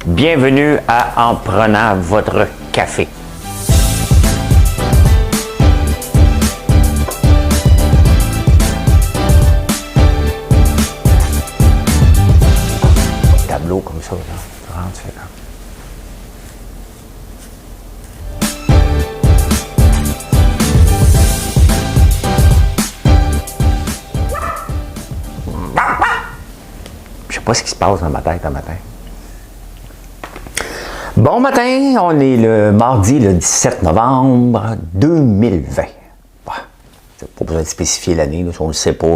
Bienvenue à En prenant votre café. Tableau comme ça, là. Tu rentres, tu fais là. Je sais pas ce qui se passe dans ma tête un matin. Bon matin, on est le mardi, le 17 novembre 2020. C'est pas besoin de spécifier l'année, si on ne le sait pas.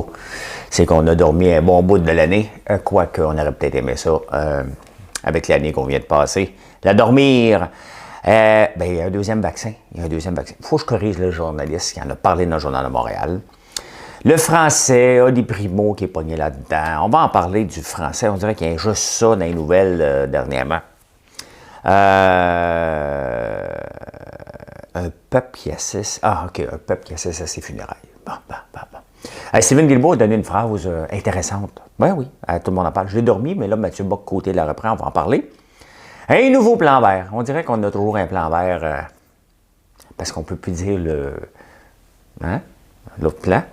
C'est qu'on a dormi un bon bout de l'année, quoique on aurait peut-être aimé ça avec l'année qu'on vient de passer. La dormir, il y a un deuxième vaccin. Il faut que je corrige le journaliste qui en a parlé dans le Journal de Montréal. Le français a des primo qui est pogné là-dedans. On va en parler du français. On dirait qu'il y a juste ça dans les nouvelles dernièrement. Un peuple qui assiste... Ah, OK, un peuple qui assiste à ses funérailles. Bon. Stephen Guilbeault a donné une phrase intéressante. Ben oui, tout le monde en parle. Je l'ai dormi, mais là, Mathieu Bock-Côté la reprend, on va en parler. Un nouveau plan vert. On dirait qu'on a toujours un plan vert parce qu'on ne peut plus dire l'autre plan.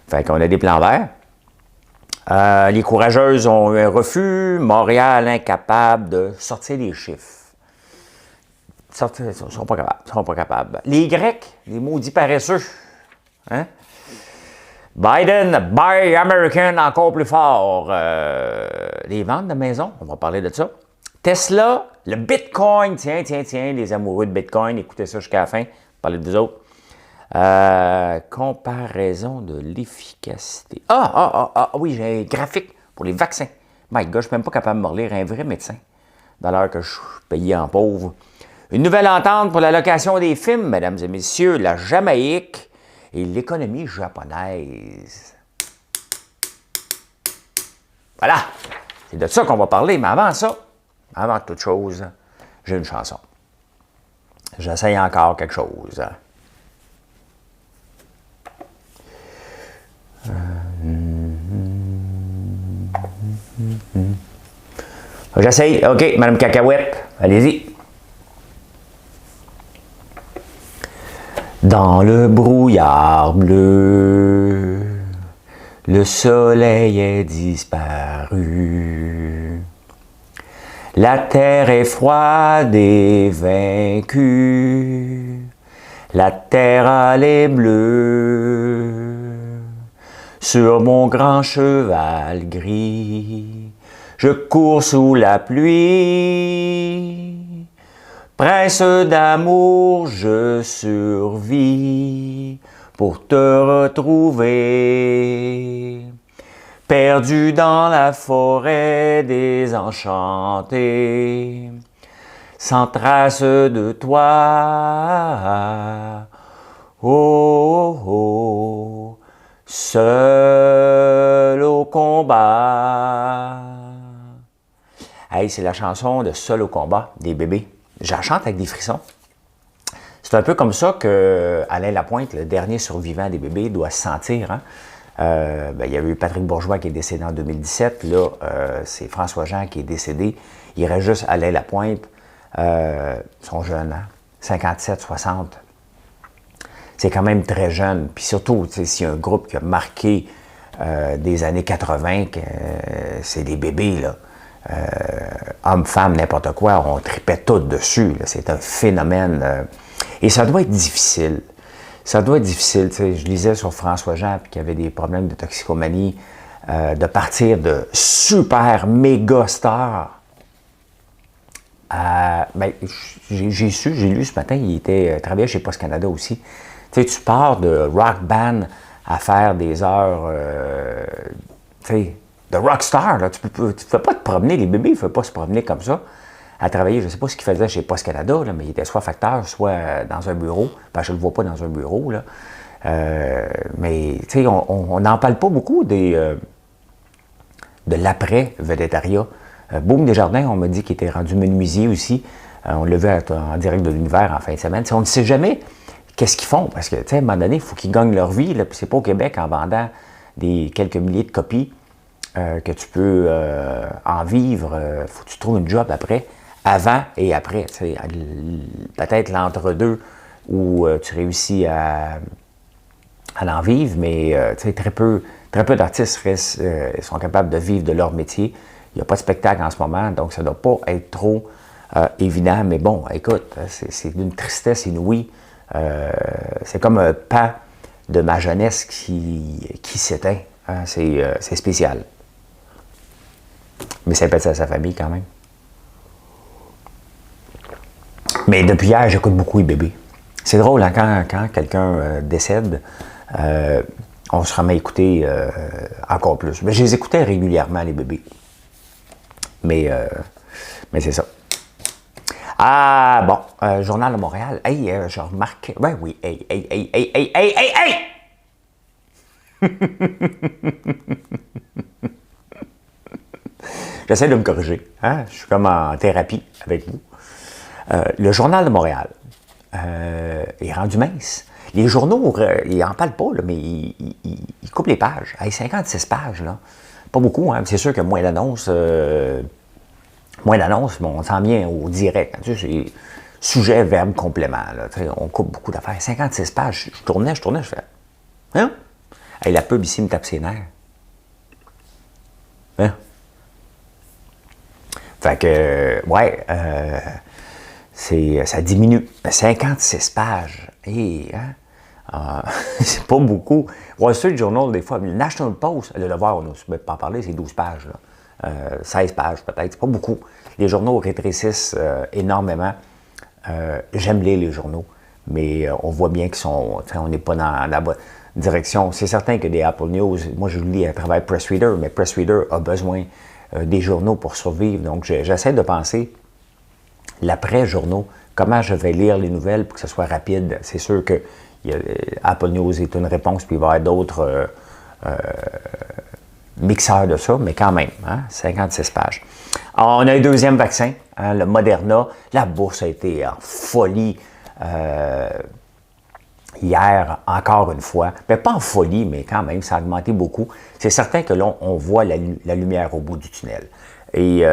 Fait qu'on a des plans verts. Les courageuses ont eu un refus. Montréal incapable de sortir les chiffres. Ils ne sont pas capables. Les Grecs, les maudits paresseux. Hein? Biden, Buy American encore plus fort. Les ventes de maisons, on va parler de ça. Tesla, le Bitcoin, tiens, les amoureux de Bitcoin, écoutez ça jusqu'à la fin, parlez des autres. Comparaison de l'efficacité. Oui, j'ai un graphique pour les vaccins. My God, je ne suis même pas capable de me relire un vrai médecin, dans l'heure que je suis payé en pauvre. Une nouvelle entente pour la location des films, mesdames et messieurs, la Jamaïque et l'économie japonaise. Voilà, c'est de ça qu'on va parler, mais avant ça, avant toute chose, j'ai une chanson. J'essaye encore quelque chose. J'essaye. OK, Madame Cacahuète, allez-y. Dans le brouillard bleu, le soleil est disparu. La terre est froide et vaincue. La terre a les bleus. Sur mon grand cheval gris, je cours sous la pluie. Prince d'amour, je survis pour te retrouver. Perdu dans la forêt désenchantée, sans trace de toi. Oh, seul au combat. Hey, c'est la chanson de Seul au combat des Bébés. Je la chante avec des frissons. C'est un peu comme ça que Alain Lapointe, le dernier survivant des Bébés, doit se sentir. Hein? Il y a eu Patrick Bourgeois qui est décédé en 2017. Là, c'est François Jean qui est décédé. Il reste juste Alain Lapointe. Ils sont jeunes, hein? 57, 60. C'est quand même très jeune. Puis surtout, s'il y a un groupe qui a marqué des années 80, c'est les Bébés, là. Hommes, femmes, n'importe quoi, on tripait tout dessus. C'est un phénomène. Et ça doit être difficile. Ça doit être difficile. Je lisais sur François Jean qui avait des problèmes de toxicomanie, de partir de super méga stars. J'ai lu ce matin, il travaillait chez Post Canada aussi. Tu pars de rock band à faire des heures. De rockstar, là, tu ne fais pas te promener, les Bébés ne peuvent pas se promener comme ça, à travailler, je ne sais pas ce qu'il faisait chez Post Canada, là, mais il était soit facteur, soit dans un bureau, je ne le vois pas dans un bureau, là. Mais on n'en parle pas beaucoup de l'après-védétariat. Boum Desjardins, on m'a dit qu'il était rendu menuisier aussi, on l'a vu en direct de l'univers en fin de semaine. On ne sait jamais qu'est-ce qu'ils font, parce que à un moment donné, il faut qu'ils gagnent leur vie, puis c'est pas au Québec en vendant des quelques milliers de copies que tu peux en vivre, faut que tu trouves une job après avant et après. Peut-être l'entre-deux où tu réussis à en vivre, mais très peu d'artistes sont capables de vivre de leur métier. Il n'y a pas de spectacle en ce moment, donc ça ne doit pas être trop évident. Mais bon, écoute, c'est d'une tristesse inouïe. C'est comme un pan de ma jeunesse qui s'éteint. Hein, c'est spécial. Mais ça pète à sa famille quand même. Mais depuis hier, j'écoute beaucoup les bébés. C'est drôle, hein, quand quelqu'un décède, on se remet à écouter encore plus. Mais je les écoutais régulièrement, les bébés. Mais c'est ça. Ah, bon, Journal de Montréal. Hey, je remarque. Ben oui, hey! J'essaie de me corriger. Hein? Je suis comme en thérapie avec vous. Le Journal de Montréal est rendu mince. Les journaux, ils n'en parlent pas, là, mais ils coupent les pages. Hey, 56 pages, là. Pas beaucoup, hein? C'est sûr que moins d'annonces, mais on s'en vient au direct. Tu sais, c'est sujet, verbe, complément. Là, tu sais, on coupe beaucoup d'affaires. 56 pages. Je tournais, je fais. Hein? Hey, la pub ici me tape ses nerfs. Hein? Fait que, ouais, ça diminue. 56 pages. Hey, hein? C'est pas beaucoup. Wall Street Journal, des fois, le National Post, le Devoir, on ne peut pas en parler, c'est 12 pages. Là. 16 pages peut-être, c'est pas beaucoup. Les journaux rétrécissent énormément. J'aime lire les journaux, mais on voit bien on n'est pas dans la bonne direction. C'est certain que des Apple News, moi je lis à travers Press Reader, mais Press Reader a besoin des journaux pour survivre. Donc j'essaie de penser l'après-journaux, comment je vais lire les nouvelles pour que ce soit rapide. C'est sûr que Apple News est une réponse, puis il va y avoir d'autres mixeurs de ça, mais quand même, hein, 56 pages. Alors, on a un deuxième vaccin, hein, le Moderna. La bourse a été en folie hier, encore une fois. Mais pas en folie, mais quand même, ça a augmenté beaucoup. C'est certain que là, on voit la lumière au bout du tunnel. Et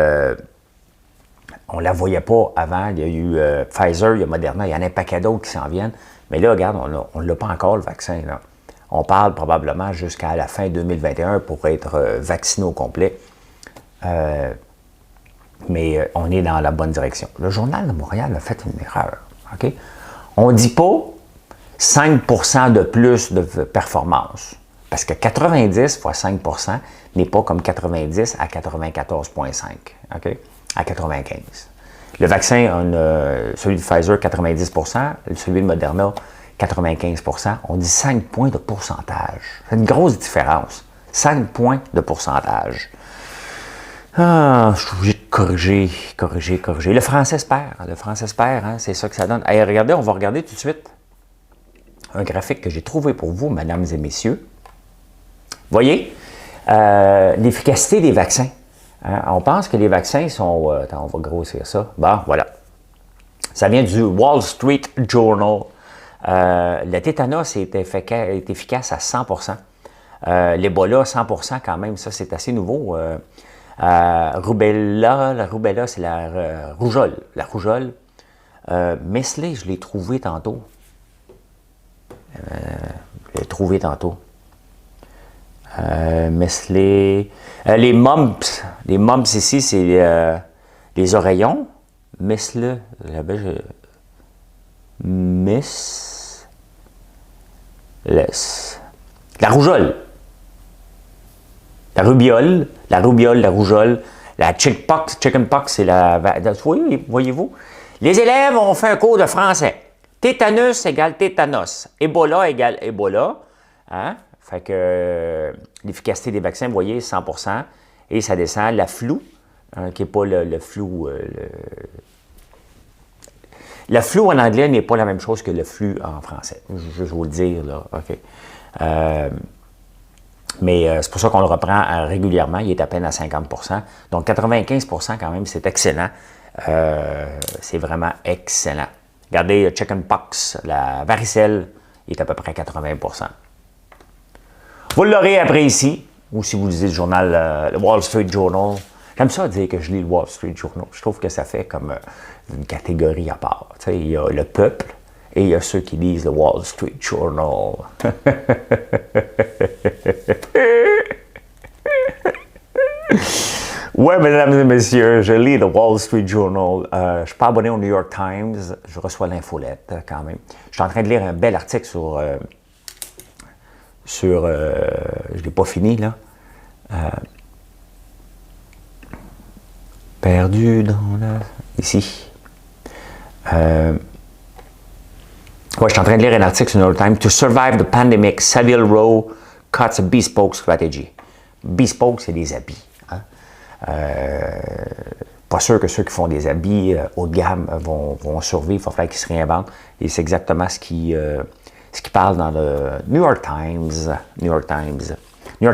on ne la voyait pas avant. Il y a eu Pfizer, il y a Moderna, il y en a un paquet d'autres qui s'en viennent. Mais là, regarde, on ne l'a pas encore, le vaccin. Là. On parle probablement jusqu'à la fin 2021 pour être vacciné au complet. Mais on est dans la bonne direction. Le Journal de Montréal a fait une erreur. Okay? On ne dit pas 5% de plus de performance. Parce que 90 fois 5% n'est pas comme 90 à 94,5. Okay? À 95. Le vaccin, celui de Pfizer, 90%, celui de Moderna, 95%. On dit 5 points de pourcentage. C'est une grosse différence. 5 points de pourcentage. Ah, je suis obligé de corriger. Le français se perd. Hein, c'est ça que ça donne. Hey, regardez, on va regarder tout de suite un graphique que j'ai trouvé pour vous, mesdames et messieurs. Voyez, l'efficacité des vaccins. Hein, on pense que les vaccins sont... attends, on va grossir ça. Bon, voilà. Ça vient du Wall Street Journal. Le tétanos est efficace à 100%. L'Ebola, 100% quand même, ça c'est assez nouveau. La roubella, c'est la rougeole. La rougeole. Mesley, je l'ai trouvé tantôt. Mesley. Les mumps. Les mumps ici, c'est les oreillons. Mesley. La rougeole. La rougeole, la chickenpox, c'est la... Voyez-vous? Les élèves ont fait un cours de français. Tétanus égale tétanos. Ebola égale Ebola. Hein? Fait que l'efficacité des vaccins, vous voyez, 100%. Et ça descend. La flou, hein, qui n'est pas le flou... Le flou en anglais n'est pas la même chose que le flux en français. Je vais vous le dire, là. OK. Mais c'est pour ça qu'on le reprend régulièrement. Il est à peine à 50%. Donc, 95% quand même, c'est excellent. C'est vraiment excellent. Regardez, chickenpox, la varicelle, il est à peu près à 80%. Vous l'aurez après ici, ou si vous lisez le journal, le Wall Street Journal, J'aime ça dire que je lis le Wall Street Journal. Je trouve que ça fait comme une catégorie à part. Tu sais, il y a le peuple et il y a ceux qui lisent le Wall Street Journal. Ouais, mesdames et messieurs, je lis le Wall Street Journal. Je ne suis pas abonné au New York Times. Je reçois l'infolette quand même. Je suis en train de lire un bel article sur je ne l'ai pas fini, là. Perdu dans la... Ici. Ouais, je suis en train de lire un article sur New York Times. To survive the pandemic, Savile Row cuts a bespoke strategy. Bespoke, c'est des habits. Hein? Pas sûr que ceux qui font des habits haut de gamme vont survivre. Il va falloir qu'ils se réinventent. Et c'est exactement ce qui parle dans le New York Times. New York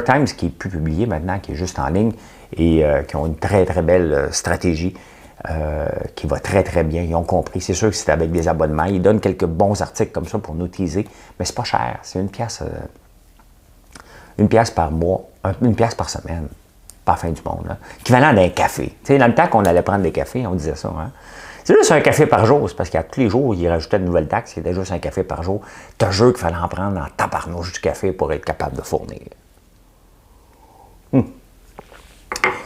Times qui est plus publié maintenant, qui est juste en ligne et qui ont une très, très belle stratégie qui va très, très bien. Ils ont compris. C'est sûr que c'est avec des abonnements. Ils donnent quelques bons articles comme ça pour nous teaser, mais c'est pas cher. C'est une pièce par mois, une pièce par semaine. Pas la fin du monde. Là. Équivalent d'un café. Tu sais, dans le temps qu'on allait prendre des cafés, on disait ça. Hein? C'est juste un café par jour. C'est parce qu'à tous les jours, ils rajoutaient une nouvelle taxe. C'était juste un café par jour. T'as jeu qu'il fallait en prendre en tabarnouche du café pour être capable de fournir. Il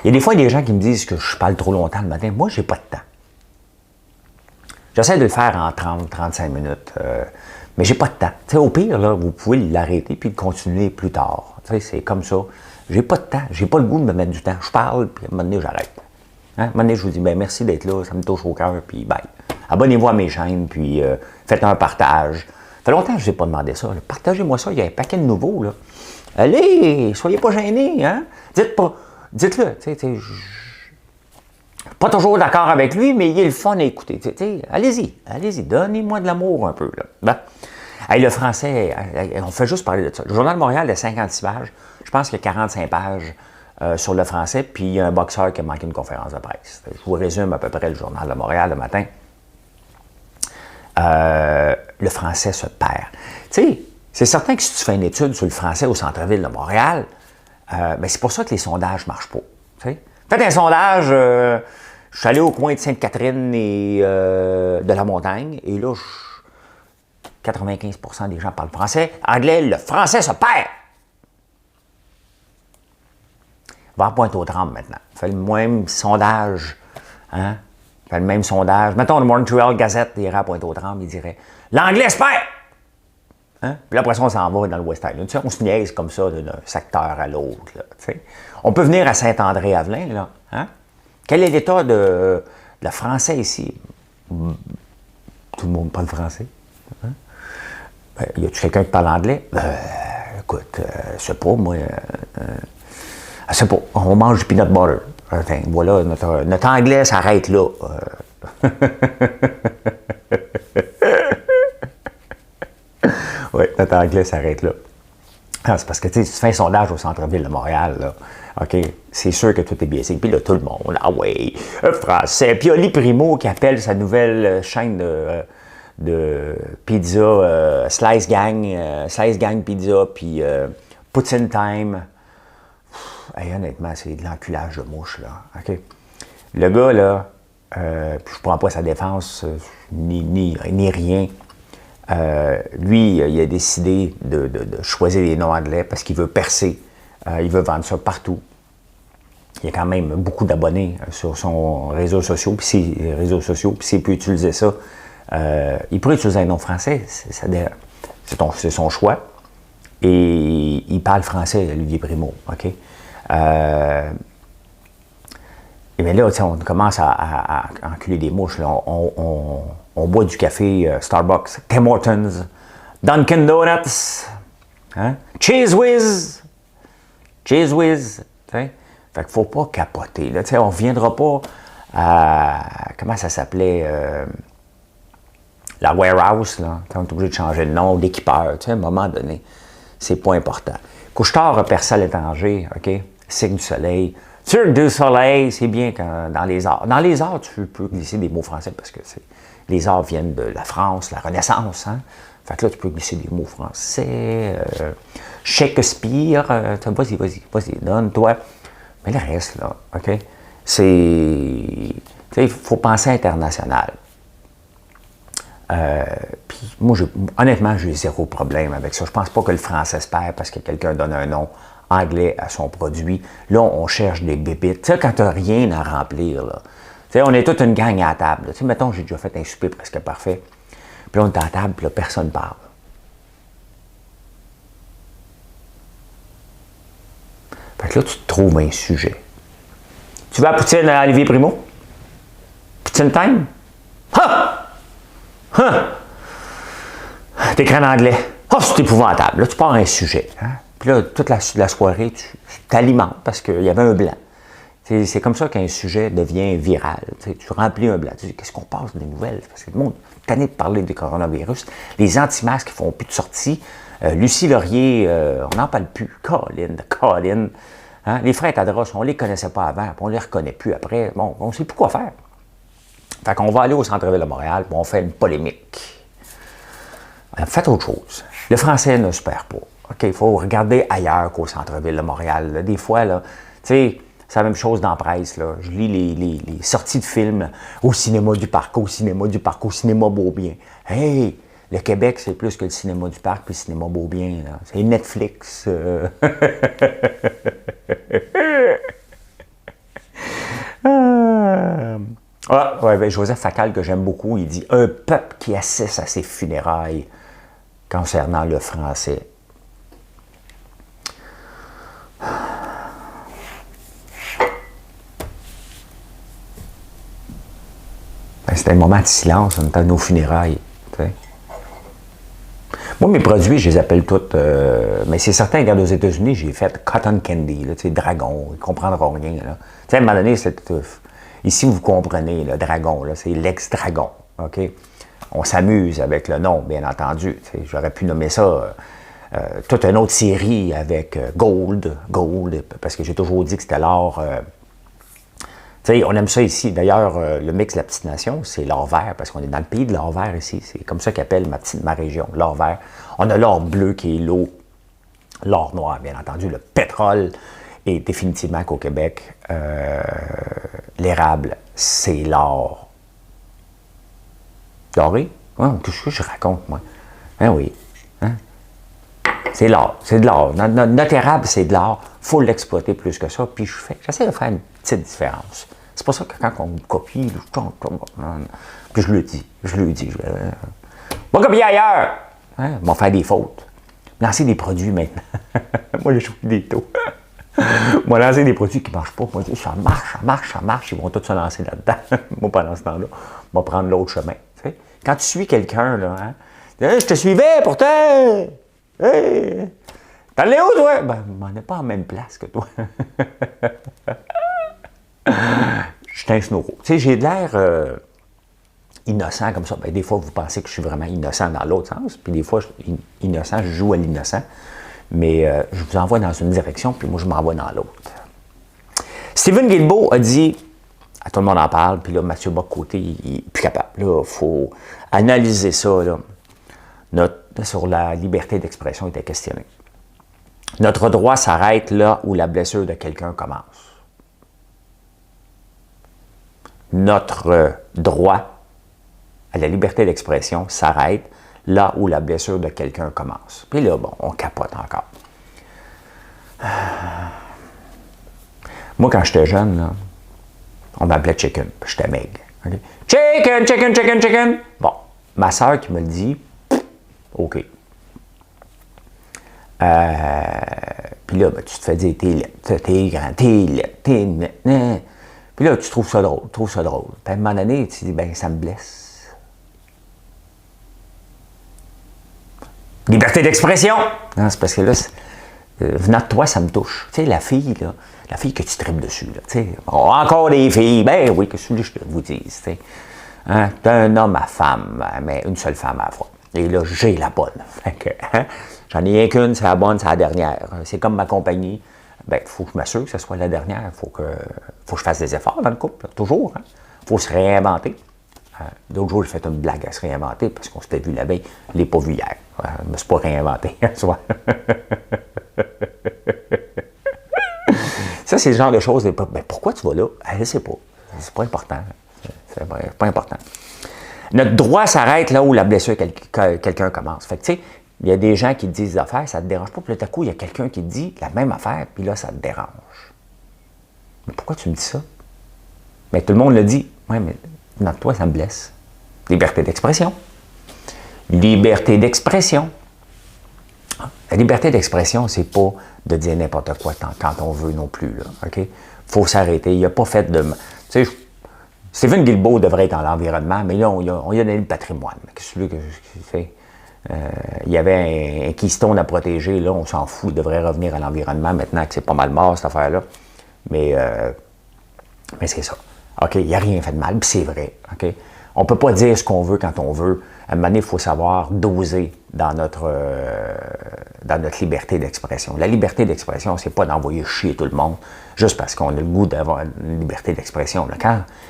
y a des fois des gens qui me disent que je parle trop longtemps le matin. Moi, j'ai pas de temps. J'essaie de le faire en 30-35 minutes. Mais j'ai pas de temps. T'sais, au pire, là, vous pouvez l'arrêter puis le continuer plus tard. T'sais, c'est comme ça. J'ai pas de temps. J'ai pas le goût de me mettre du temps. Je parle, puis à un moment donné, j'arrête. Hein? À un moment donné, je vous dis, ben, merci d'être là. Ça me touche au cœur, puis bye. Abonnez-vous à mes chaînes, puis faites un partage. Ça fait longtemps que je n'ai pas demandé ça. Là. Partagez-moi ça. Il y a un paquet de nouveaux. Là. Allez, soyez pas gênés. Hein? Dites-le. Pas toujours d'accord avec lui, mais il est le fun à écouter. Allez-y, donnez-moi de l'amour un peu. Là. Ben. Hey, le français, on fait juste parler de ça. Le Journal de Montréal a 56 pages. Je pense qu'il y a 45 pages sur le français, puis il y a un boxeur qui a manqué une conférence de presse. Je vous résume à peu près le Journal de Montréal le matin. Le français se perd. Tu sais, c'est certain que si tu fais une étude sur le français au centre-ville de Montréal, ben c'est pour ça que les sondages ne marchent pas. T'sais. Faites un sondage, je suis allé au coin de Sainte-Catherine et de la Montagne, et là, 95% des gens parlent français. Anglais, le français se perd. Va à Pointe-aux-Trembles maintenant. Fait le même sondage. Hein? Fait le même sondage. Mettons, le Montreal Gazette irait à Pointe-aux-Trembles, il dirait l'anglais se perd! Hein? Puis après ça, on s'en va dans le West Island. Tu sais, on se niaise comme ça d'un secteur à l'autre. On peut venir à Saint-André-Avelin. Là. Hein? Quel est l'état de le français ici? Tout le monde parle français. Hein? Ben, y a-tu quelqu'un qui parle anglais? Écoute, je sais pas, moi. Je sais pas, on mange du peanut butter. Enfin, voilà, notre anglais s'arrête là. Oui, notre anglais s'arrête là. Ah, c'est parce que tu fais un sondage au centre-ville de Montréal, là. OK, c'est sûr que tout est biaisé. Puis là, tout le monde, ah ouais, français. Puis il y a Oli Primo qui appelle sa nouvelle chaîne de pizza, Slice Gang Pizza, puis Poutine Time. Hey, honnêtement, c'est de l'enculage de mouche, là. OK? Le gars, là, je prends pas sa défense, ni rien. Lui, il a décidé de choisir les noms anglais parce qu'il veut percer. Il veut vendre ça partout. Il y a quand même beaucoup d'abonnés sur son réseau social, puis s'il peut utiliser ça, il pourrait utiliser un nom français, c'est son choix. Et il parle français, Olivier Primo, OK? Et bien là, on commence à enculer des mouches. Là. On boit du café Starbucks, Tim Hortons, Dunkin' Donuts, hein? Cheese Whiz. Fait qu'il ne faut pas capoter. Là. On ne reviendra pas à... Comment ça s'appelait? La warehouse. Là. On est obligé de changer de nom, l'équipeur. À un moment donné, c'est pas important. Couche-tard a percé à l'étranger, OK? Cirque du Soleil. Cirque du Soleil, c'est bien quand, dans les arts. Dans les arts, tu peux glisser des mots français parce que les arts viennent de la France, la Renaissance. Hein? Fait que là, tu peux glisser des mots français. Shakespeare. Vas-y, donne-toi. Mais le reste, là, OK? il faut penser international. Puis moi, honnêtement, j'ai zéro problème avec ça. Je pense pas que le français se perd parce que quelqu'un donne un nom anglais à son produit. Là, on cherche des bébites. Tu sais, quand tu n'as rien à remplir, là. Tu sais, on est toute une gang à la table. Tu sais, mettons, j'ai déjà fait un souper presque parfait. Puis là, on est à la table, puis là, personne ne parle. Fait que là, tu te trouves un sujet. Tu vas à Poutine à Olivier Primo? Poutine time? Ha! Ha! T'écris en anglais. Oh, c'est épouvantable. Là, tu pars un sujet. Hein? Puis là, toute la soirée, tu t'alimentes parce qu'il y avait un blanc. C'est comme ça qu'un sujet devient viral. Tu remplis un blanc. Tu dis, qu'est-ce qu'on passe des nouvelles? Parce que le monde est tanné de parler du coronavirus. Les anti-masques ne font plus de sortie. Lucie Laurier, on n'en parle plus. Colin. Hein? Les frères Tadros, on ne les connaissait pas avant, puis on ne les reconnaît plus après. Bon, on ne sait plus quoi faire. Fait qu'on va aller au centre-ville de Montréal, puis on fait une polémique. Faites autre chose. Le français ne se perd pas. OK, il faut regarder ailleurs qu'au centre-ville de Montréal. Là, des fois, là, tu sais, c'est la même chose dans la presse. Là. Je lis les sorties de films au cinéma du parc, au cinéma Beaubien. Hey! Le Québec, c'est plus que le cinéma du parc puis le cinéma Beaubien. C'est Netflix. Joseph Facal, que j'aime beaucoup, il dit « Un peuple qui assiste à ses funérailles concernant le français. » C'était un moment de silence, on était à nos funérailles. T'sais. Moi, mes produits, je les appelle tous, mais c'est certain, regarde, aux États-Unis, j'ai fait Cotton Candy, là, dragon, ils ne comprendront rien. Là. À un moment donné, c'est ici, vous comprenez, le dragon, c'est l'ex-dragon. OK? On s'amuse avec le nom, bien entendu. J'aurais pu nommer ça toute une autre série avec Gold, parce que j'ai toujours dit que c'était l'or. On aime ça ici. D'ailleurs, le mix de la petite nation, c'est l'or vert, parce qu'on est dans le pays de l'or vert ici. C'est comme ça qu'appelle ma région, l'or vert. On a l'or bleu qui est l'eau, l'or noir, bien entendu, le pétrole. Et définitivement qu'au Québec, l'érable, c'est l'or. Doré? Ouais, qu'est-ce que je raconte, moi? Hein, oui. Hein? C'est l'or. C'est de l'or. Notre érable, c'est de l'or. Il faut l'exploiter plus que ça. Puis j'essaie de faire une petite différence. C'est pour ça que quand on me copie, puis je le dis. Va copier ailleurs! Hein? Ils vont faire des fautes. Lancer des produits maintenant. Moi, je joue des taux. Moi, lancer des produits qui ne marchent pas. Moi, je dis, ça marche. Ils vont tous se lancer là-dedans. Moi, pendant ce temps-là, on va prendre l'autre chemin. T'sais? Quand tu suis quelqu'un, là, hein, hey, je te suivais pourtant! Hey! T'en es où, toi? Ben, on n'est pas en même place que toi. Je suis un snoro. Tu sais, j'ai de l'air innocent comme ça. Ben, des fois, vous pensez que je suis vraiment innocent dans l'autre sens. Puis des fois, innocent, je joue à l'innocent. Mais je vous envoie dans une direction, puis moi, je m'envoie dans l'autre. Steven Guilbeault a dit, à tout le monde en parle, puis là, Mathieu Bock-Côté, il n'est plus capable. Là, il faut analyser ça. Là. Sur la liberté d'expression était questionné. Notre droit s'arrête là où la blessure de quelqu'un commence. Notre droit à la liberté d'expression s'arrête là où la blessure de quelqu'un commence. Puis là, bon, on capote encore. Moi, quand j'étais jeune, là, on m'appelait Chicken, puis j'étais maigre. Okay? Chicken! Bon, ma soeur qui me le dit, OK. Puis là, ben, tu te fais dire, t'es grand, t'es laid, puis là, tu trouves ça drôle. Puis à un moment donné, tu te dis, ben, ça me blesse. Liberté d'expression! Non, c'est parce que là, venant de toi, ça me touche. Tu sais, la fille que tu tripes dessus, là, tu sais, oh, encore des filles, ben oui, que celui-là, je vous dis, tu sais. Hein, d'un homme à femme, mais une seule femme à la fois. Et là, j'ai la bonne. Fait que, hein, j'en ai rien qu'une, c'est la bonne, c'est la dernière. C'est comme ma compagnie. Ben, il faut que je m'assure que ce soit la dernière. Il faut que je fasse des efforts dans le couple, toujours. Il faut se réinventer. L'autre jour, j'ai fait une blague à se réinventer parce qu'on s'était vu la veille. Je ne l'ai pas vu hier. Je ne me suis pas réinventé. Ça, c'est le genre de choses. Ben, pourquoi tu vas là? Je ne sais pas. C'est pas important. C'est pas important. Notre droit s'arrête là où la blessure quelqu'un commence. Fait que, tu sais, il y a des gens qui te disent des affaires, ça ne te dérange pas. Puis là, tout à coup, il y a quelqu'un qui te dit la même affaire, puis là, ça te dérange. Mais pourquoi tu me dis ça? Mais tout le monde le dit. Oui, mais dans toi, ça me blesse. Liberté d'expression. Liberté d'expression. La liberté d'expression, c'est pas de dire n'importe quoi quand on veut non plus. Il faut s'arrêter. Il n'a pas fait de... Tu sais, Stephen Guilbeault devrait être dans l'environnement, mais là, on lui a donné le patrimoine. Qu'est-ce que fait? Il y avait un keystone à protéger. Là, on s'en fout. Il devrait revenir à l'environnement maintenant que c'est pas mal mort, cette affaire-là. Mais c'est ça. OK, il n'y a rien fait de mal, puis c'est vrai. OK? On ne peut pas dire ce qu'on veut quand on veut. À un moment donné, il faut savoir doser dans notre liberté d'expression. La liberté d'expression, c'est pas d'envoyer chier tout le monde juste parce qu'on a le goût d'avoir une liberté d'expression.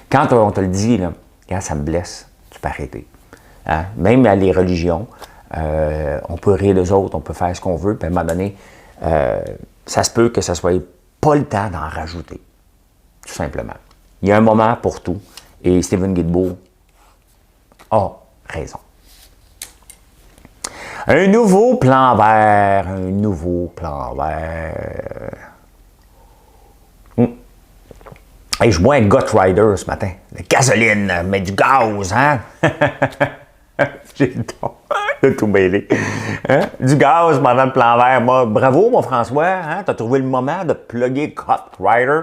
Quand on te le dit, là, quand ça me blesse, tu peux arrêter. Hein? Même à les religions, on peut rire des autres, on peut faire ce qu'on veut, puis à un moment donné, ça se peut que ça soit pas le temps d'en rajouter. Tout simplement. Il y a un moment pour tout. Et Stephen Guilbeault a raison. Un nouveau plan vert. Un nouveau plan vert. Hey, je bois un Gut Rider ce matin. De gasoline, mais du gaz, hein? J'ai le ton de tout mêler. Hein? Du gaz pendant le plan vert. Bravo, mon François. Hein? Tu as trouvé le moment de plugger Gut Rider.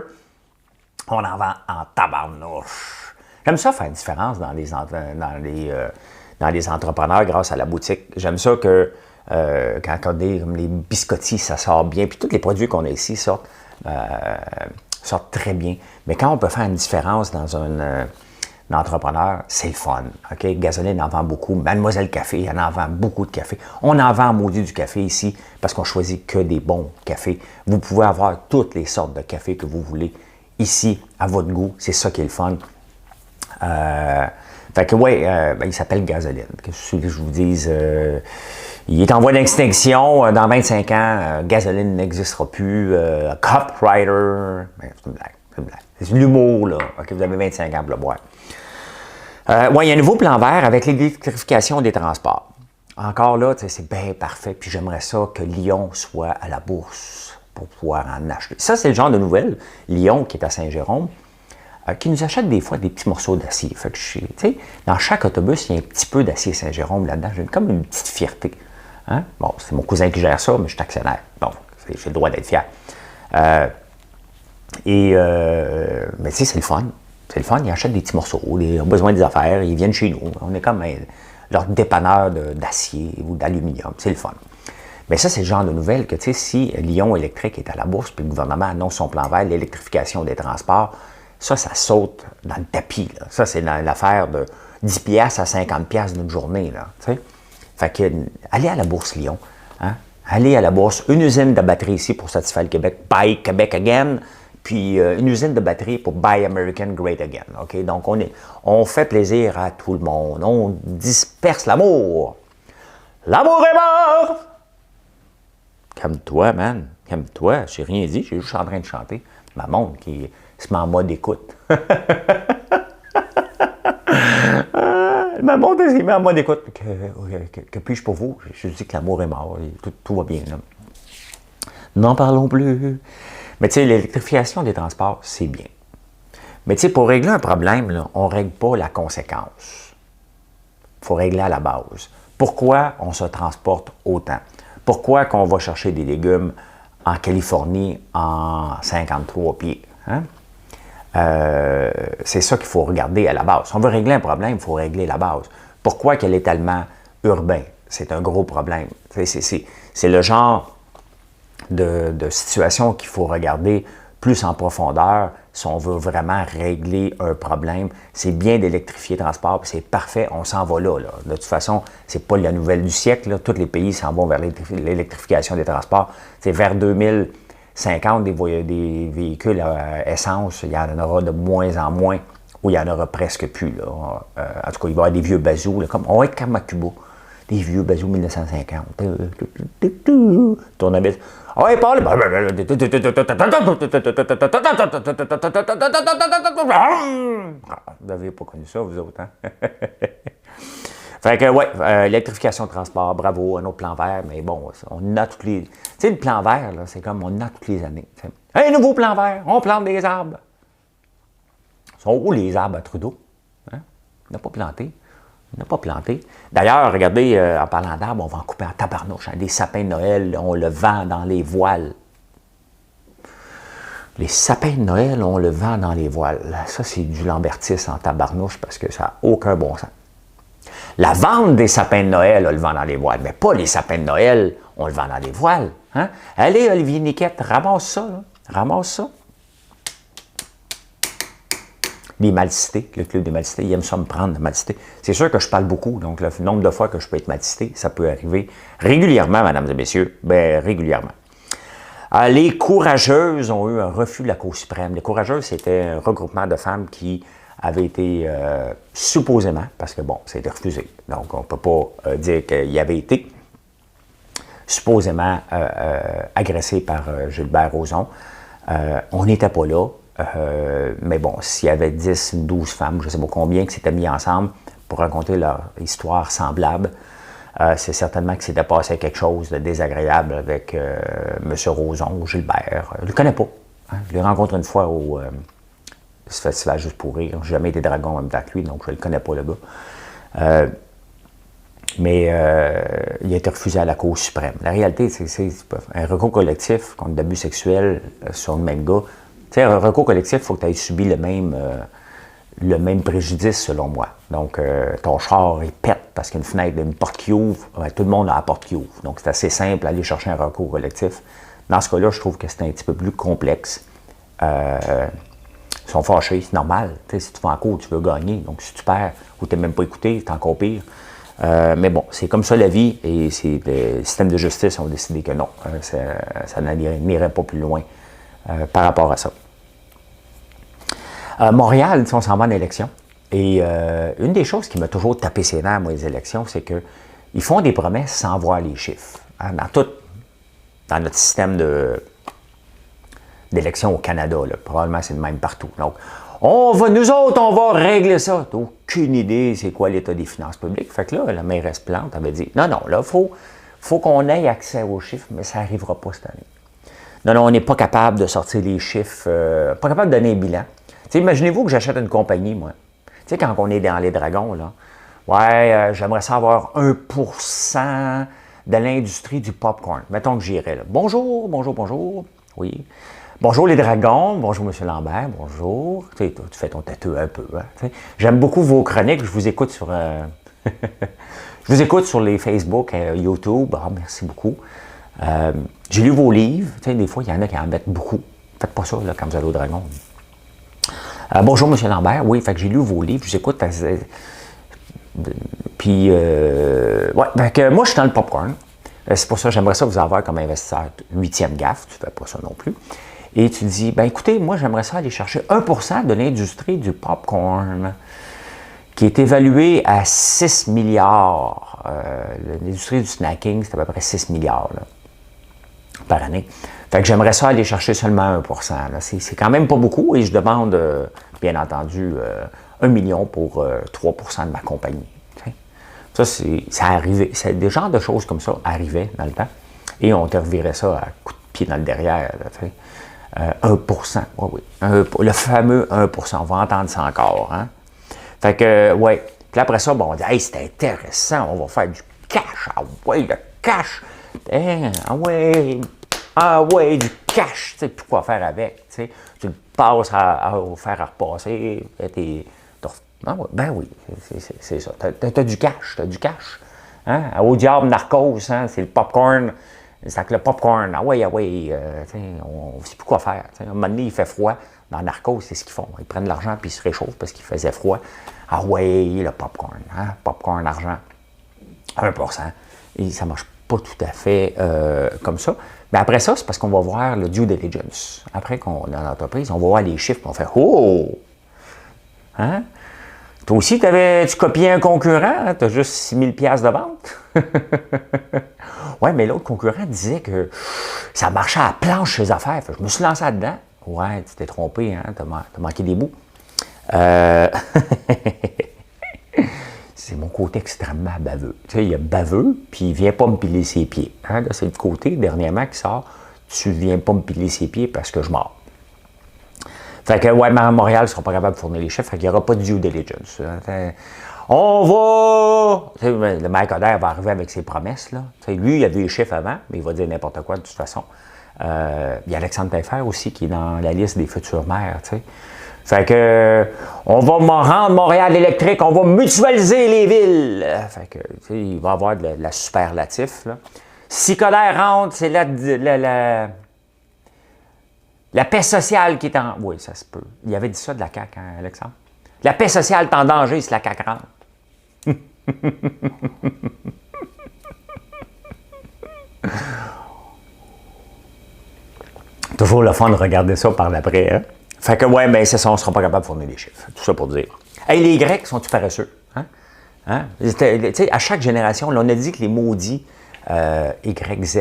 On en vend en tabarnouche. J'aime ça faire une différence dans les entrepreneurs grâce à la boutique. J'aime ça que quand on est comme les biscottis, ça sort bien. Puis tous les produits qu'on a ici sortent très bien. Mais quand on peut faire une différence dans un entrepreneur, c'est le fun. Okay? Gasoline en vend beaucoup. Mademoiselle Café, elle en vend beaucoup de café. On en vend maudit du café ici parce qu'on choisit que des bons cafés. Vous pouvez avoir toutes les sortes de café que vous voulez ici, à votre goût. C'est ça qui est le fun. Fait que, il s'appelle Gasoline. Qu'est-ce que je vous dise? Il est en voie d'extinction. Dans 25 ans, Gasoline n'existera plus. Cup Rider. C'est une blague. C'est de l'humour, là. Okay, vous avez 25 ans pour le boire. Il y a un nouveau plan vert avec l'électrification des transports. Encore là, c'est bien parfait. Puis j'aimerais ça que Lyon soit à la bourse pour pouvoir en acheter. Ça, c'est le genre de nouvelle. Lyon, qui est à Saint-Jérôme, qui nous achète des fois des petits morceaux d'acier. Fait que dans chaque autobus, il y a un petit peu d'acier Saint-Jérôme là-dedans. J'ai comme une petite fierté. Hein? Bon, c'est mon cousin qui gère ça, mais je suis actionnaire. Bon, j'ai le droit d'être fier. Mais tu sais, c'est le fun. C'est le fun, ils achètent des petits morceaux, ils ont besoin des affaires, ils viennent chez nous. On est comme leur dépanneur d'acier ou d'aluminium. C'est le fun. Mais ça, c'est le genre de nouvelle que, tu sais, si Lyon Électrique est à la bourse, puis le gouvernement annonce son plan vert, l'électrification des transports, ça saute dans le tapis. Là. Ça, c'est l'affaire de 10 piastres à 50 piastres d'une journée. Là, tu sais. Fait que, allez à la bourse Lyon. Hein? Allez à la bourse. Une usine de batterie ici pour satisfaire le Québec. Buy Québec again. Puis une usine de batterie pour Buy American Great Again. Okay? Donc, on fait plaisir à tout le monde. On disperse l'amour. L'amour est mort! Calme-toi, man. Calme-toi. J'ai rien dit. J'ai juste en train de chanter. Ma montre qui se met en mode écoute. Ma montre s'est mise en mode écoute. Que puis-je pour vous? Je dis que l'amour est mort. Tout va bien. Là. N'en parlons plus. Mais tu sais, l'électrification des transports, c'est bien. Mais tu sais, pour régler un problème, là, on ne règle pas la conséquence. Il faut régler à la base. Pourquoi on se transporte autant? Pourquoi qu'on va chercher des légumes en Californie en 53 pieds? Hein? C'est ça qu'il faut regarder à la base. Si on veut régler un problème, il faut régler la base. Pourquoi que l'étalement urbain? C'est un gros problème. C'est le genre de situation qu'il faut regarder plus en profondeur si on veut vraiment régler un problème. C'est bien d'électrifier le transport, puis c'est parfait, on s'en va là. De toute façon, c'est pas la nouvelle du siècle. Là. Tous les pays s'en vont vers l'électrification des transports. C'est vers 2050, des véhicules à essence, il y en aura de moins en moins, ou il n'y en aura presque plus. Là. En tout cas, il va y avoir des vieux bazous. Là, on va être comme à Cuba. Des vieux bazous 1950. Tournevis. Ah ouais, Paul! Vous n'avez pas connu ça, vous autres, hein? Fait que, ouais, électrification de transport, bravo, un autre plan vert, mais bon, on a toutes les... Tu sais, le plan vert, là, c'est comme on a toutes les années. T'sais. Un nouveau plan vert, on plante des arbres. Ils sont où les arbres à Trudeau? Hein? On n'a pas planté. On n'a pas planté. D'ailleurs, regardez, en parlant d'arbres, on va en couper en tabarnouche. Hein, des sapins de Noël, on le vend dans les voiles. Les sapins de Noël, on le vend dans les voiles. Ça, c'est du lambertis en tabarnouche parce que ça n'a aucun bon sens. La vente des sapins de Noël, on le vend dans les voiles, mais pas les sapins de Noël, on le vend dans les voiles. Hein? Allez, Olivier Niquette, ramasse ça, là. Ramasse ça. Les malcités, le club des malcités, ils aiment ça me prendre de malcité. C'est sûr que je parle beaucoup, donc le nombre de fois que je peux être malcité, ça peut arriver régulièrement, mesdames et messieurs, bien régulièrement. Les courageuses ont eu un refus de la Cour suprême. Les courageuses, c'était un regroupement de femmes qui avait été supposément, parce que bon, ça a été refusé, donc on ne peut pas dire qu'il avait été supposément agressé par Gilbert Rozon. On n'était pas là, mais bon, s'il y avait 10, 12 femmes, je ne sais pas combien, qui s'étaient mis ensemble pour raconter leur histoire semblable, c'est certainement que s'était passé quelque chose de désagréable avec M. Rozon ou Gilbert. Je ne le connais pas. Hein? Je l'ai rencontré une fois au festival Juste pour rire. Je n'ai jamais été dragon en même temps que lui, donc je ne le connais pas, le gars. Mais il a été refusé à la Cour suprême. La réalité, c'est un recours collectif contre l'abus sexuel sur le même gars. Tu sais, un recours collectif, il faut que tu aies subi le même préjudice, selon moi. Donc, ton char, il pète parce qu'il y a une fenêtre, une porte qui ouvre. Ben, tout le monde a la porte qui ouvre. Donc, c'est assez simple d'aller chercher un recours collectif. Dans ce cas-là, je trouve que c'est un petit peu plus complexe. Ils sont fâchés, c'est normal. Tu sais, si tu vas en cours, tu veux gagner. Donc, si tu perds ou tu n'as même pas écouté, c'est encore pire. Mais bon, c'est comme ça la vie et les systèmes de justice ont décidé que non, ça n'irait pas plus loin par rapport à ça. Montréal, on s'en va en élection. Et une des choses qui m'a toujours tapé ses nerfs, moi, les élections, c'est qu'ils font des promesses sans voir les chiffres. Hein, dans notre système d'élection au Canada, là, probablement c'est le même partout. Donc, nous autres, on va régler ça. T'as aucune idée c'est quoi l'état des finances publiques. Fait que là, la mairesse Plante avait dit, non, là, faut qu'on ait accès aux chiffres, mais ça n'arrivera pas cette année. Non, on n'est pas capable de sortir les chiffres, pas capable de donner un bilan. T'sais, imaginez-vous que j'achète une compagnie, moi. Tu sais, quand on est dans les dragons, là, ouais, j'aimerais savoir 1% de l'industrie du popcorn. Mettons que j'irais là. Bonjour. Oui. Bonjour les dragons, bonjour M. Lambert, bonjour. Tu sais, tu fais ton tatou un peu. Hein, j'aime beaucoup vos chroniques, je vous écoute sur je vous écoute sur les Facebook, YouTube. Ah, merci beaucoup. J'ai lu vos livres. Tu sais, des fois, il y en a qui en mettent beaucoup. Faites pas ça là, quand vous allez au dragon. Bonjour M. Lambert, oui, fait que j'ai lu vos livres, je vous écoute. Puis, ouais, fait que moi, je suis dans le popcorn. C'est pour ça que j'aimerais ça vous avoir comme investisseur. 8e gaffe, tu ne fais pas ça non plus. Et tu dis, ben écoutez, moi, j'aimerais ça aller chercher 1% de l'industrie du popcorn, qui est évaluée à 6 milliards. L'industrie du snacking, c'est à peu près 6 milliards là, par année. Fait que j'aimerais ça aller chercher seulement 1%. C'est quand même pas beaucoup et je demande, bien entendu, 1 million pour 3% de ma compagnie. Ça, ça arrivait. C'est des genres de choses comme ça arrivaient dans le temps. Et on te revirait ça à coup de pied dans le derrière. Là, 1%. Oui. Le fameux 1%. On va entendre ça encore. Hein? Fait que, ouais. Puis après ça, bon, on dit, hey, c'est intéressant. On va faire du cash. Ah ouais, le cash. Ah ouais, du cash. Tu sais plus quoi faire avec. Tu le passes à faire à repasser. Ah ouais, ben oui, c'est ça. T'as du cash, Hein? Au diable, Narcos, hein? C'est le popcorn. C'est avec le popcorn. Ah ouais, on ne sait plus quoi faire. À un moment donné, il fait froid. Dans Narcos, c'est ce qu'ils font. Ils prennent de l'argent puis ils se réchauffent parce qu'il faisait froid. Ah ouais, le popcorn. Hein? Popcorn, argent. 1%. Et ça ne marche pas tout à fait comme ça. Mais après ça, c'est parce qu'on va voir le due diligence. Après qu'on est dans l'entreprise, on va voir les chiffres et on fait « Oh! » Hein? Toi aussi, tu copié un concurrent, hein? Tu as juste 6 000 $ de vente. Ouais, mais l'autre concurrent disait que ça marchait à la planche ses affaires. Fait que je me suis lancé là-dedans. Ouais, tu t'es trompé, hein? T'as manqué des bouts. C'est mon côté extrêmement baveux. Tu sais, il y a baveux, puis il vient pas me piler ses pieds. Hein? Là, c'est le côté, dernièrement, qui sort. Tu viens pas me piler ses pieds parce que je mords. Fait que, ouais, Montréal ne sera pas capable de fournir les chiffres, fait qu'il n'y aura pas de due diligence. On va... Tu sais, le maire Coderre va arriver avec ses promesses, là. Tu sais, lui, il a vu les chiffres avant, mais il va dire n'importe quoi de toute façon. Il y a Alexandre Taillefer aussi qui est dans la liste des futurs maires, tu sais. Fait que, on va rendre Montréal électrique, on va mutualiser les villes. Fait que, tu sais, il va y avoir de la superlatif, là. Si Coderre rentre, c'est la paix sociale qui est en... Oui, ça se peut. Il avait dit ça de la CAQ, hein, Alexandre? La paix sociale est en danger si la CAQ rentre. Toujours le fun de regarder ça par l'après, hein? Fait que, ouais, mais c'est ça, on ne sera pas capable de fournir des chiffres. Tout ça pour dire. Hey, les Grecs sont-ils paresseux? Hein? Hein? Tu sais, à chaque génération, là, on a dit que les maudits YZ.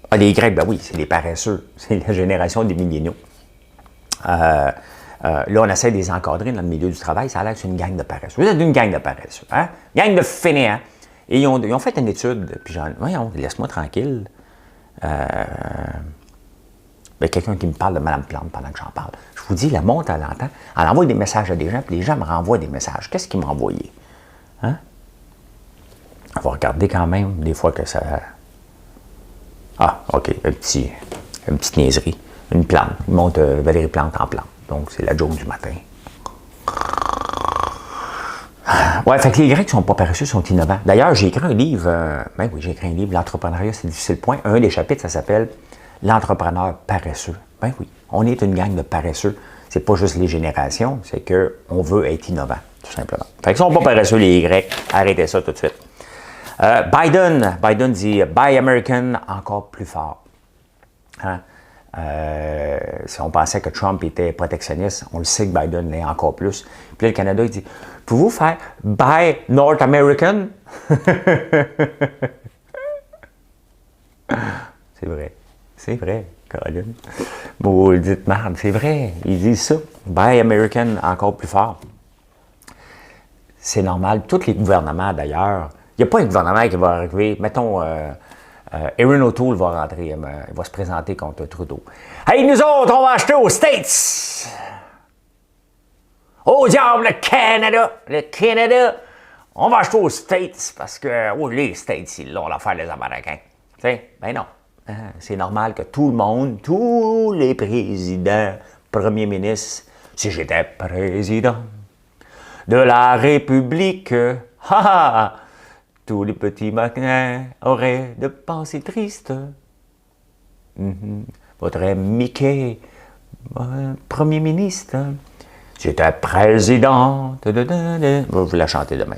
Ah, les Grecs, ben oui, c'est les paresseux. C'est la génération des milléniaux. Là, on essaie de les encadrer dans le milieu du travail. Ça a l'air que c'est une gang de paresseux. Vous êtes une gang de paresseux. Hein? Gang de fainéants. Et ils ont fait une étude. Puis genre, voyons, laisse-moi tranquille. Ben, quelqu'un qui me parle de Mme Plante pendant que j'en parle. Je vous dis, la montre, elle entend. Elle envoie des messages à des gens, puis les gens me renvoient des messages. Qu'est-ce qu'ils m'ont envoyé? Hein? On va regarder quand même, des fois que ça... Ah, OK, une petite niaiserie. Une plante. Il monte Valérie Plante en plante. Donc, c'est la joke du matin. Ouais, fait que les Grecs sont pas paresseux, sont innovants. D'ailleurs, j'ai écrit un livre, ben oui, j'ai écrit un livre, L'entrepreneuriat, c'est difficile, point. Un des chapitres, ça s'appelle L'entrepreneur paresseux. Ben oui, on est une gang de paresseux. C'est pas juste les générations, c'est qu'on veut être innovant, tout simplement. Fait qu'ils sont pas paresseux, les Grecs. Arrêtez ça tout de suite. Biden dit « Buy American » encore plus fort. Hein? Si on pensait que Trump était protectionniste, on le sait que Biden l'est encore plus. Puis là, le Canada, il dit « Pouvez-vous faire « Buy North American » C'est vrai. C'est vrai, Caroline. Bon, dites merde, c'est vrai. Ils disent ça. Buy American encore plus fort. C'est normal. Tous les gouvernements, d'ailleurs, il n'y a pas un gouvernement qui va arriver. Mettons, Erin O'Toole va rentrer, il va se présenter contre Trudeau. Hey, nous autres, on va acheter aux States! Oh diable, le Canada! On va acheter aux States parce que, oh, les States, ils l'ont l'affaire des Américains. Tu sais, ben non. C'est normal que tout le monde, tous les présidents, premiers ministres, si j'étais président de la République, tous les petits maquins auraient de pensées tristes. Votre Mickey, premier ministre, si j'étais président, vous la chantez demain.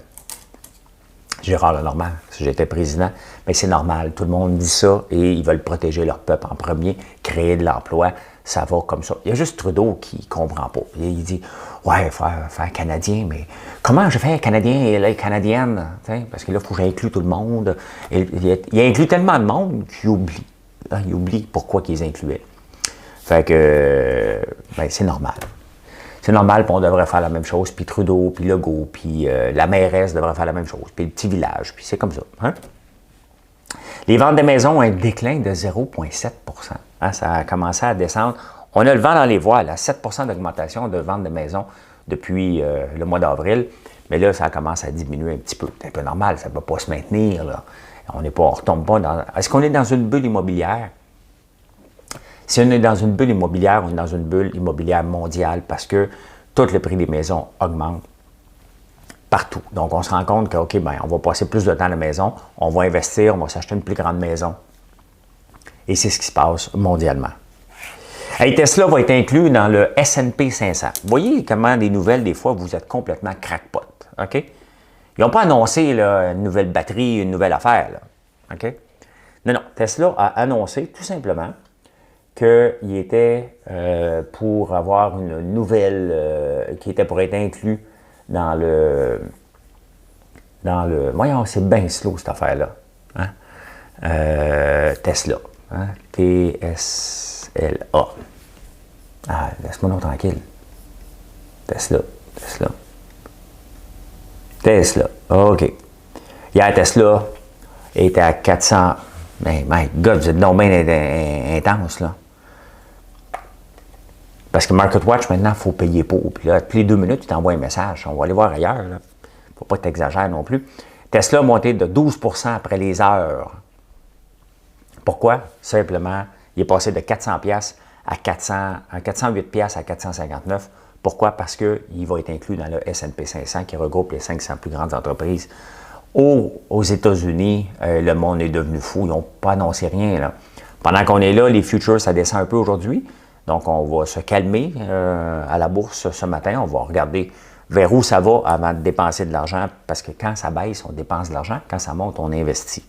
Gérard Lenormand, si j'étais président, mais c'est normal, tout le monde dit ça et ils veulent protéger leur peuple en premier, créer de l'emploi, ça va comme ça. Il y a juste Trudeau qui ne comprend pas. Il dit « Ouais, faire canadien, mais comment je fais canadien et les canadiennes? » Parce que là, il faut que j'inclue tout le monde. Il inclut tellement de monde qu'il oublie. Hein, il oublie pourquoi ils incluaient. Fait que, ben, c'est normal. C'est normal, puis on devrait faire la même chose, puis Trudeau, puis Legault, puis la mairesse devrait faire la même chose, puis le petit village, puis c'est comme ça. Hein? Les ventes de maisons ont un déclin de 0,7 hein? Ça a commencé à descendre. On a le vent dans les voiles, à 7 d'augmentation de ventes de maisons depuis le mois d'avril, mais là, ça commence à diminuer un petit peu. C'est un peu normal, ça ne peut pas se maintenir. Là. On ne retombe pas dans... Est-ce qu'on est dans une bulle immobilière? Si on est dans une bulle immobilière, on est dans une bulle immobilière mondiale parce que tout le prix des maisons augmente partout. Donc, on se rend compte que, OK, ben, on va passer plus de temps à la maison, on va investir, on va s'acheter une plus grande maison. Et c'est ce qui se passe mondialement. Hey, Tesla va être inclus dans le S&P 500. Vous voyez comment des nouvelles, des fois, vous êtes complètement crackpot. OK? Ils n'ont pas annoncé là, une nouvelle batterie, une nouvelle affaire. Là. OK? Non. Tesla a annoncé tout simplement qu'il était pour avoir une nouvelle, qui était pour être inclus voyons, c'est bien slow cette affaire-là. Hein? Tesla. Hein? T-S-L-A. Ah, laisse-moi non tranquille. Tesla. OK. Hier, Tesla était à 400. Mais, my God, vous êtes donc bien intense, là. Parce que MarketWatch, maintenant, il faut payer pour. Puis là, toutes les 2 minutes, tu t'envoies un message. On va aller voir ailleurs, là. Faut pas que tu exagères non plus. Tesla a monté de 12% après les heures. Pourquoi? Simplement, il est passé de 400$ à 408$ à 459$. Pourquoi? Parce qu'il va être inclus dans le S&P 500 qui regroupe les 500 plus grandes entreprises. Aux États-Unis, le monde est devenu fou. Ils n'ont pas annoncé rien, là. Pendant qu'on est là, les futures, ça descend un peu aujourd'hui. Donc, on va se calmer à la bourse ce matin. On va regarder vers où ça va avant de dépenser de l'argent. Parce que quand ça baisse, on dépense de l'argent. Quand ça monte, on investit.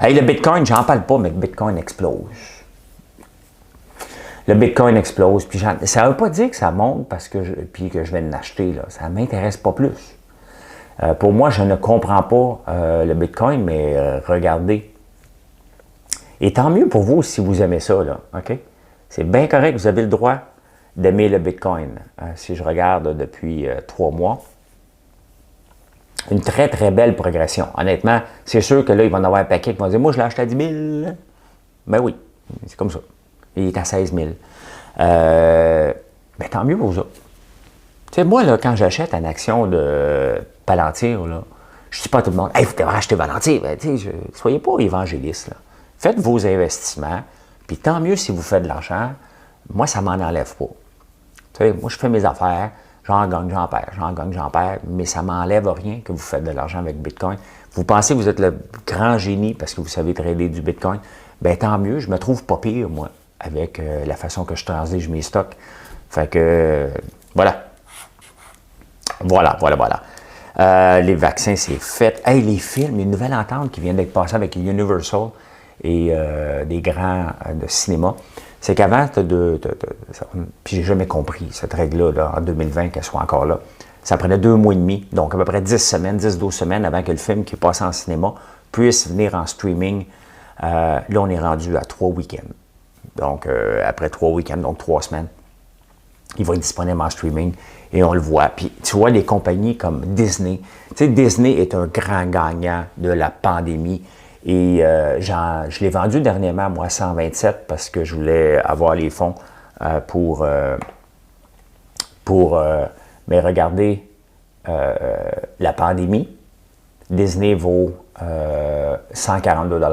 Hey, le Bitcoin, j'en parle pas, mais le Bitcoin explose. Le Bitcoin explose. Puis ça ne veut pas dire que ça monte parce que je vais l'acheter. Ça ne m'intéresse pas plus. Pour moi, je ne comprends pas le Bitcoin, mais regardez. Et tant mieux pour vous si vous aimez ça, là, OK? C'est bien correct, vous avez le droit d'aimer le Bitcoin. Si je regarde depuis 3 mois, une très, très belle progression. Honnêtement, c'est sûr que là, il va en avoir un paquet qui vont dire « Moi, je l'ai acheté à 10 000. » Ben oui, c'est comme ça. Il est à 16 000. Ben tant mieux pour ça. Tu sais, moi, là, quand j'achète une action de Palantir, là, je ne dis pas à tout le monde « Hey, vous devriez acheter Palantir. » Ben, soyez pas évangélistes, là. Faites vos investissements, puis tant mieux si vous faites de l'argent. Moi, ça ne m'en enlève pas. Tu sais, moi, je fais mes affaires, j'en gagne, j'en perds, mais ça ne m'enlève rien que vous faites de l'argent avec Bitcoin. Vous pensez que vous êtes le grand génie parce que vous savez trader du Bitcoin, bien tant mieux, je me trouve pas pire, moi, avec la façon que je transige mes stocks. Fait que, voilà. Les vaccins, c'est fait. Hey, les films, une nouvelle entente qui vient d'être passée avec Universal et des grands de cinéma. C'est qu'avant, puis j'ai jamais compris cette règle-là, là, en 2020, qu'elle soit encore là. Ça prenait 2 mois et demi, donc à peu près 10-12 semaines avant que le film qui est passé en cinéma puisse venir en streaming. Là, on est rendu à 3 week-ends. Donc, après 3 week-ends, donc 3 semaines, il va être disponible en streaming et on le voit. Puis, tu vois, les compagnies comme Disney, tu sais, Disney est un grand gagnant de la pandémie. Et je l'ai vendu dernièrement, moi, à 127 parce que je voulais avoir les fonds mais regardez, la pandémie, Disney vaut 142 $.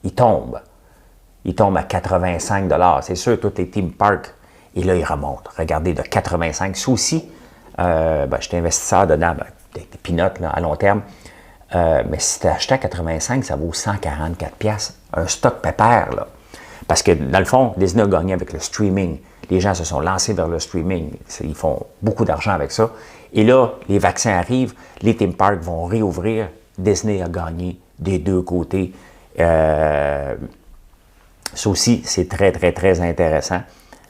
Il tombe à 85 $. C'est sûr, tous les theme parks, et là, il remonte. Regardez, de 85. Ça aussi, j'étais investisseur dedans, des peanuts là, à long terme. Mais si tu as acheté à 85, ça vaut 144$. Un stock pépère, là. Parce que, dans le fond, Disney a gagné avec le streaming. Les gens se sont lancés vers le streaming. Ils font beaucoup d'argent avec ça. Et là, les vaccins arrivent, les theme parks vont réouvrir. Disney a gagné des deux côtés. Ça aussi, c'est très, très, très intéressant.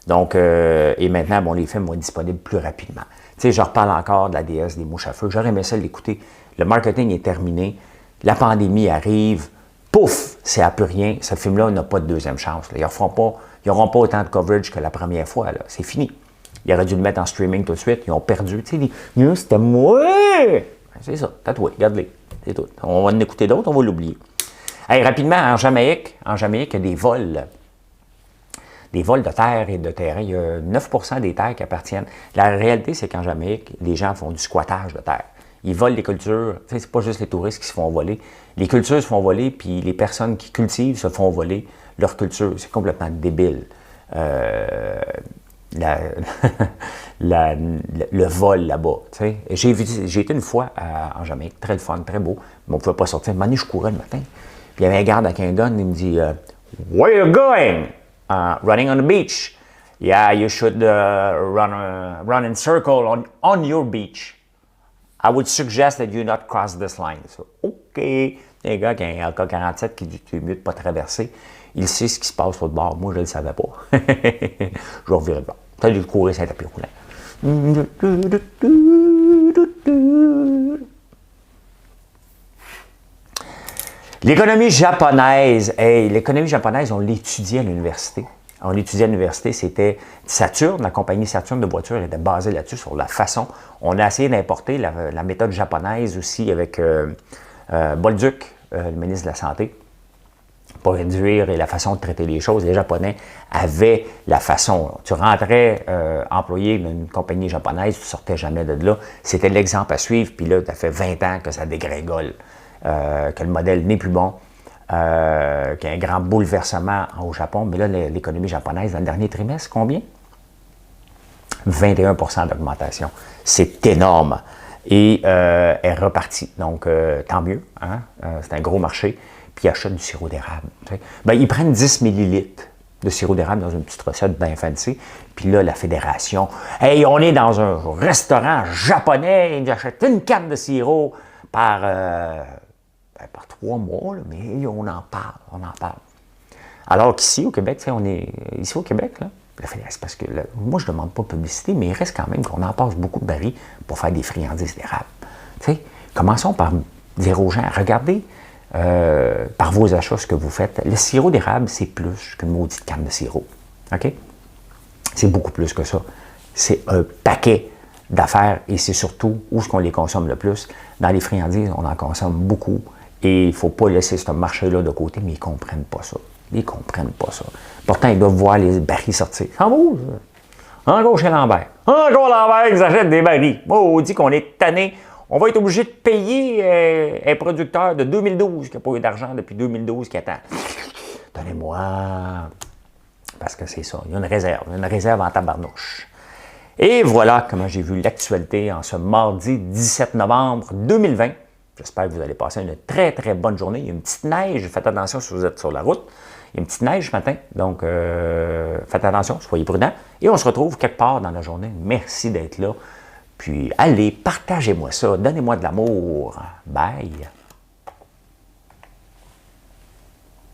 Donc, et maintenant, bon, les films vont être disponibles plus rapidement. Tu sais, je reparle encore de la déesse des mouches à feu. J'aurais aimé ça l'écouter. Le marketing est terminé. La pandémie arrive. Pouf, c'est à plus rien. Ce film-là n'a pas de deuxième chance. Là. Ils n'auront pas autant de coverage que la première fois. C'est fini. Ils auraient dû le mettre en streaming tout de suite. Ils ont perdu. Tu sais, les news, c'était moi. C'est ça, tatoué, regarde-les. C'est tout. On va en écouter d'autres, on va l'oublier. Hey, rapidement, en Jamaïque, il y a des vols. Des vols de terre et de terrain. Il y a 9% des terres qui appartiennent. La réalité, c'est qu'en Jamaïque, les gens font du squattage de terre. Ils volent les cultures. Tu sais, c'est pas juste les touristes qui se font voler. Les cultures se font voler, puis les personnes qui cultivent se font voler leur culture. C'est complètement débile. Le vol là-bas. Tu sais. J'ai été une fois en Jamaïque, très fun, très beau, mais on ne pouvait pas sortir. Un moment donné, je courais le matin. Puis il y avait un garde avec un gun, il me dit Where are you going? Running on the beach. Yeah, you should run in circle on your beach. I would suggest that you not cross this line. So, OK. Un gars qui a un AK-47 qui dit que tu es mieux de ne pas traverser. Il sait ce qui se passe l'autre bord. Moi, je ne le savais pas. Je vais revirer de bord. Tu as dû courir sur un tapis roulant. L'économie japonaise, hey, l'économie japonaise, on l'étudiait à l'université. On l'étudiait à l'université, c'était Saturn, la compagnie Saturn de voitures était basée là-dessus, sur la façon. On a essayé d'importer la méthode japonaise aussi avec Bolduc, le ministre de la Santé, pour réduire et la façon de traiter les choses. Les Japonais avaient la façon. Tu rentrais employé d'une compagnie japonaise, tu ne sortais jamais de là. C'était l'exemple à suivre, puis là, ça fait 20 ans que ça dégrégole. Que le modèle n'est plus bon, qu'il y a un grand bouleversement au Japon. Mais là, l'économie japonaise, dans le dernier trimestre, combien? 21 d'augmentation. C'est énorme. Et elle est repartie. Donc, tant mieux. Hein? C'est un gros marché. Puis, ils achètent du sirop d'érable. Ben, ils prennent 10 millilitres de sirop d'érable dans une petite recette bien fancy. Puis là, la fédération, hey, on est dans un restaurant japonais, ils achètent une canne de sirop par 3 mois, là, mais on en parle. Alors qu'ici, au Québec, on est ici au Québec, là, c'est parce que là, moi, je ne demande pas de publicité, mais il reste quand même qu'on en passe beaucoup de barils pour faire des friandises d'érable. Commençons par dire aux gens, regardez par vos achats ce que vous faites. Le sirop d'érable, c'est plus qu'une maudite canne de sirop. OK? C'est beaucoup plus que ça. C'est un paquet d'affaires et c'est surtout où est-ce qu'on les consomme le plus. Dans les friandises, on en consomme beaucoup. Et il ne faut pas laisser ce marché-là de côté, mais ils ne comprennent pas ça. Ils ne comprennent pas ça. Pourtant, ils doivent voir les barils sortir. Ça va où, ça? Encore chez Lambert. Encore Lambert, ils achètent des barils. Moi, on dit qu'on est tanné. On va être obligé de payer un producteur de 2012 qui n'a pas eu d'argent depuis 2012 qui attend. Donnez-moi. Parce que c'est ça. Il y a une réserve en tabarnouche. Et voilà comment j'ai vu l'actualité en ce mardi 17 novembre 2020. J'espère que vous allez passer une très, très bonne journée. Il y a une petite neige. Faites attention si vous êtes sur la route. Il y a une petite neige ce matin. Donc, faites attention, soyez prudents. Et on se retrouve quelque part dans la journée. Merci d'être là. Puis, allez, partagez-moi ça. Donnez-moi de l'amour. Bye.